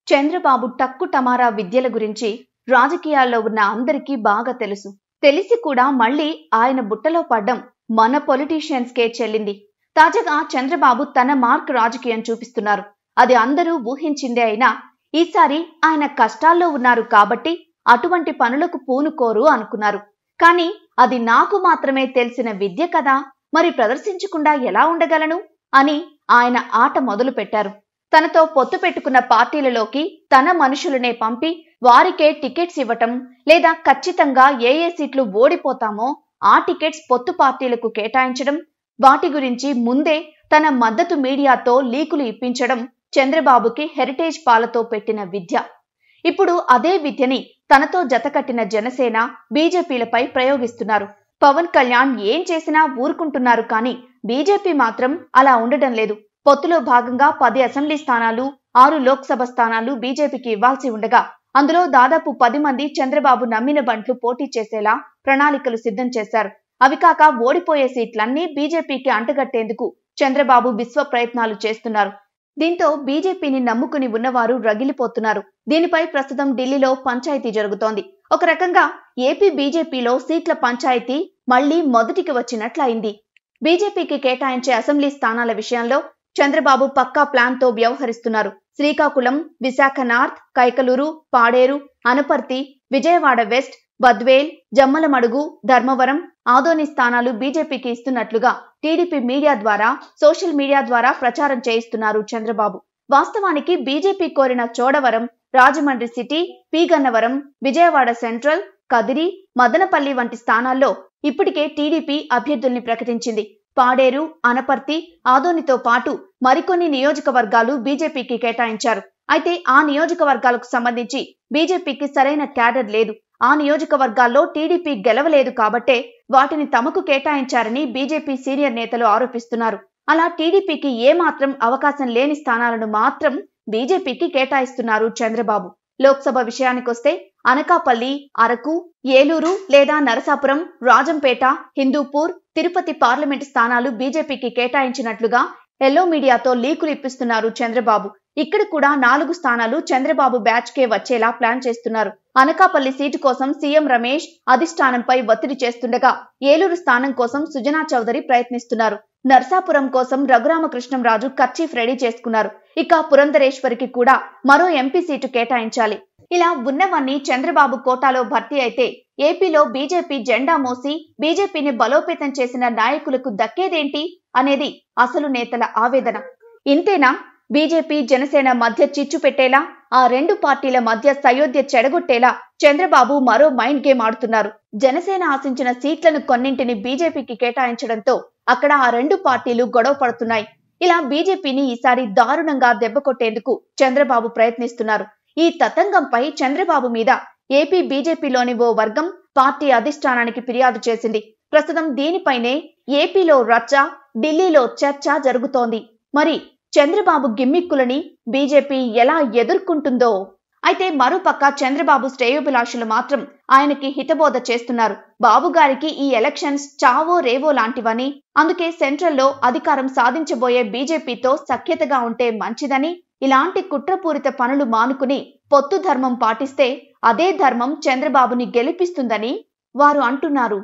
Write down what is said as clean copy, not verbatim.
Chandrababu tuck టమారా విద్యల గురించి రాజకీయాల్లో ఉన్న అందరికీ బాగా తెలుసు. తెలిసి కూడా మళ్ళీ ఆయన బుట్టలో పడ్డం మన పొలిటీషియన్స్కే చెల్లింది. తాజాగా చంద్రబాబు తన మార్క్ రాజకీయం చూపిస్తున్నారు. అది అందరూ ఊహించిందే అయినా ఈసారి ఆయన కష్టాల్లో ఉన్నారు కాబట్టి అటువంటి పనులకు పూనుకోరు అనుకున్నారు. కానీ అది నాకు మాత్రమే తెలిసిన విద్య కదా, మరి ప్రదర్శించకుండా ఎలా ఉండగలను అని ఆయన ఆట మొదలు పెట్టారు. తనతో పొత్తు పెట్టుకున్న పార్టీలలోకి తన మనుషులనే పంపి వారికే టికెట్స్ ఇవ్వటం, లేదా ఖచ్చితంగా ఏ సీట్లు ఓడిపోతామో ఆ టికెట్స్ పొత్తు పార్టీలకు కేటాయించడం, వాటి గురించి ముందే తన మద్దతు మీడియాతో లీకులు ఇప్పించడం చంద్రబాబుకి హెరిటేజ్ పాలతో పెట్టిన విద్య. ఇప్పుడు అదే విద్యని తనతో జతకట్టిన జనసేన, బీజేపీలపై ప్రయోగిస్తున్నారు. పవన్ కళ్యాణ్ ఏం చేసినా ఊరుకుంటున్నారు, కానీ బీజేపీ మాత్రం అలా ఉండడం లేదు. పొత్తులో భాగంగా 10 అసెంబ్లీ స్థానాలు, 6 లోక్సభ స్థానాలు బీజేపీకి ఇవ్వాల్సి ఉండగా అందులో దాదాపు 10 మంది చంద్రబాబు నమ్మిన బంట్లు పోటీ చేసేలా ప్రణాళికలు సిద్ధం చేశారు. అవి కాక ఓడిపోయే సీట్లన్నీ బీజేపీకి అంటగట్టేందుకు చంద్రబాబు విశ్వ ప్రయత్నాలు చేస్తున్నారు. దీంతో బీజేపీని నమ్ముకుని ఉన్నవారు రగిలిపోతున్నారు. దీనిపై ప్రస్తుతం ఢిల్లీలో పంచాయతీ జరుగుతోంది. ఒక రకంగా ఏపీ బీజేపీలో సీట్ల పంచాయతీ మళ్లీ మొదటికి వచ్చినట్లయింది. బీజేపీకి కేటాయించే అసెంబ్లీ స్థానాల విషయంలో చంద్రబాబు పక్కా ప్లాన్ తో వ్యవహరిస్తున్నారు. శ్రీకాకుళం, విశాఖ నార్త్, కైకలూరు, పాడేరు, అనపర్తి, విజయవాడ వెస్ట్, బద్వేల్, జమ్మలమడుగు, ధర్మవరం, ఆదోని స్థానాలు బీజేపీకి ఇస్తున్నట్లుగా టీడీపీ మీడియా ద్వారా, సోషల్ మీడియా ద్వారా ప్రచారం చేయిస్తున్నారు చంద్రబాబు. వాస్తవానికి బీజేపీ కోరిన చోడవరం, రాజమండ్రి సిటీ, పీగన్నవరం, విజయవాడ సెంట్రల్, కదిరి, మదనపల్లి వంటి స్థానాల్లో ఇప్పటికే టీడీపీ అభ్యర్థుల్ని ప్రకటించింది. పాడేరు, అనపర్తి, ఆదోనితో పాటు మరికొన్ని నియోజకవర్గాలు బీజేపీకి కేటాయించారు. అయితే ఆ నియోజకవర్గాలకు సంబంధించి బీజేపీకి సరైన క్యాడర్ లేదు. ఆ నియోజకవర్గాల్లో టీడీపీ గెలవలేదు కాబట్టే వాటిని తమకు కేటాయించారని బీజేపీ సీనియర్ నేతలు ఆరోపిస్తున్నారు. అలా టీడీపీకి ఏమాత్రం అవకాశం లేని స్థానాలను మాత్రం బీజేపీకి కేటాయిస్తున్నారు చంద్రబాబు. లోక్సభ విషయానికొస్తే అనకాపల్లి, అరకు, ఏలూరు లేదా నరసాపురం, రాజంపేట, హిందూపూర్, తిరుపతి పార్లమెంటు స్థానాలు బీజేపీకి కేటాయించినట్లుగా ఎల్లో మీడియాతో లీకులు ఇప్పిస్తున్నారు చంద్రబాబు. ఇక్కడ కూడా 4 స్థానాలు చంద్రబాబు బ్యాచ్ కే వచ్చేలా ప్లాన్ చేస్తున్నారు. అనకాపల్లి సీటు కోసం సీఎం రమేష్ అధిష్టానంపై ఒత్తిడి చేస్తుండగా ఏలూరు స్థానం కోసం సుజనా చౌదరి ప్రయత్నిస్తున్నారు. నర్సాపురం కోసం రఘురామకృష్ణంరాజు కర్చీఫ్ రెడీ చేసుకున్నారు. ఇక పురంధరేశ్వరికి కూడా మరో ఎంపీ సీటు కేటాయించాలి. ఇలా ఉన్నవన్నీ చంద్రబాబు కోటాలో భర్తీ అయితే ఏపీలో బీజేపీ జెండా మోసి బీజేపీని బలోపేతం చేసిన నాయకులకు దక్కేదేంటి అనేది అసలు నేతల ఆవేదన. ఇంతేనా? బీజేపీ, జనసేన మధ్య చిచ్చు పెట్టేలా, ఆ 2 పార్టీల మధ్య సయోధ్య చెడగొట్టేలా చంద్రబాబు మరో మైండ్ గేమ్ ఆడుతున్నారు. జనసేన ఆశించిన సీట్లను కొన్నింటిని బీజేపీకి కేటాయించడంతో అక్కడ ఆ 2 పార్టీలు గొడవ పడుతున్నాయి. ఇలా బీజేపీని ఈసారి దారుణంగా దెబ్బకొట్టేందుకు చంద్రబాబు ప్రయత్నిస్తున్నారు. ఈ తతంగంపై చంద్రబాబు మీద ఏపీ బీజేపీలోని ఓ వర్గం పార్టీ అధిష్టానానికి ఫిర్యాదు చేసింది. ప్రస్తుతం దీనిపైనే ఏపీలో రచ్చ, ఢిల్లీలో చర్చ జరుగుతోంది. మరి చంద్రబాబు గిమ్మిక్కులని బీజేపీ ఎలా ఎదుర్కొంటుందో. అయితే మరోపక్క చంద్రబాబు శ్రేయోభిలాషులు మాత్రం ఆయనకి హితబోధ చేస్తున్నారు. బాబు గారికి ఈ ఎలక్షన్స్ చావో రేవో లాంటివని, అందుకే సెంట్రల్లో అధికారం సాధించబోయే బీజేపీతో సఖ్యతగా ఉంటే మంచిదని, ఇలాంటి కుట్రపూరిత పనులు మానుకుని పొత్తు ధర్మం పాటిస్తే అదే ధర్మం చంద్రబాబుని గెలిపిస్తుందని వారు అంటున్నారు.